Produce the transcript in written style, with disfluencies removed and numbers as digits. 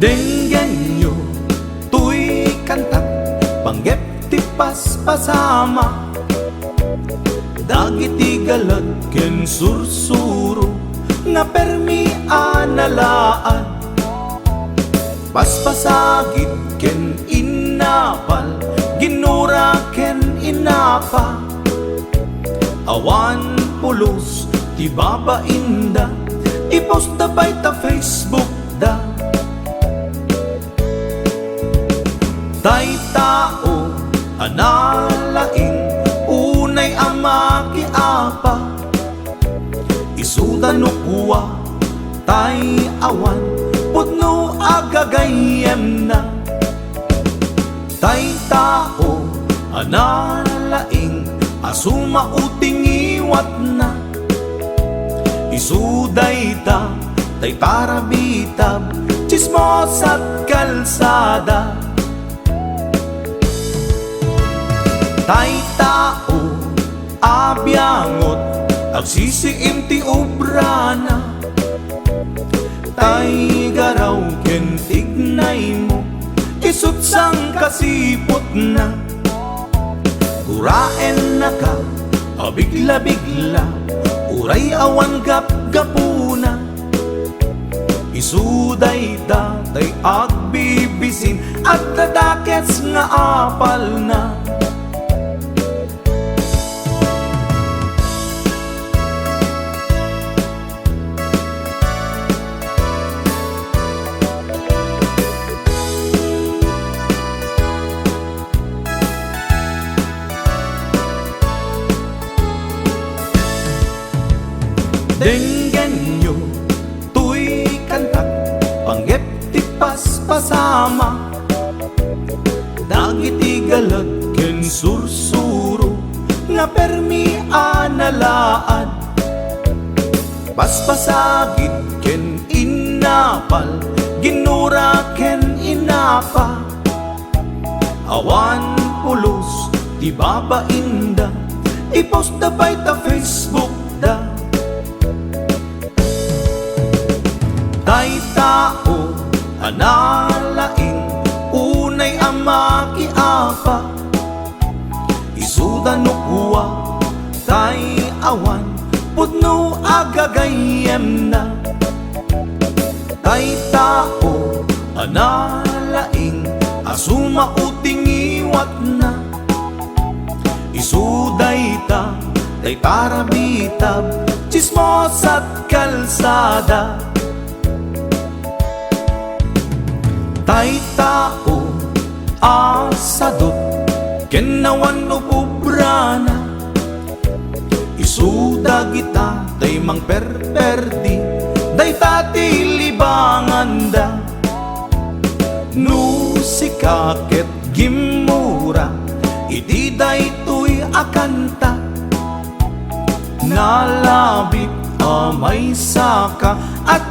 Denggenyo tuy kantak panggep ti paspasama, dagiti galag ken sursuro nga permi analaan, paspasagit ken inapal, ginura ken inapa, awan pulos ti babainda, ipost da bay ta Facebook da. Tay tao analaing unay ama kiapa, isuda no kuwa tay awan putno agagayem na. Tay tao analaing asuma uting iwat na, isuday ta tay parabitab chismos at kalsada. Tay tao abyangot agsisiim ti obrana, tay garaw ken tignay mo isut sang kasipot na. Uraen na ka abigla-bigla, uray awan gap-gapuna, isuday da tay agbibisin at dadakets nga apal na. Denggenyo tuy kantak panggep ti paspasama, dagiti galag ken sursuro nga permi analaan, paspasagit ken inapal, ginura ken inapa, awan pulos ti babainda, ipost da bay ta Facebook da. Tay tao analaing unay ama kiapa, isuda no kuwa tay awan putno agagayem na. Tay tao analaing asuma uting iwat na, isuday ta tay parabitab chismos at kalsada. Tay tao asadot kenawan no pobrana, isuda kita tay mang perperdi, day tati libangan da. No sikaket gimura iti day tuy akanta, nalabit amay saka at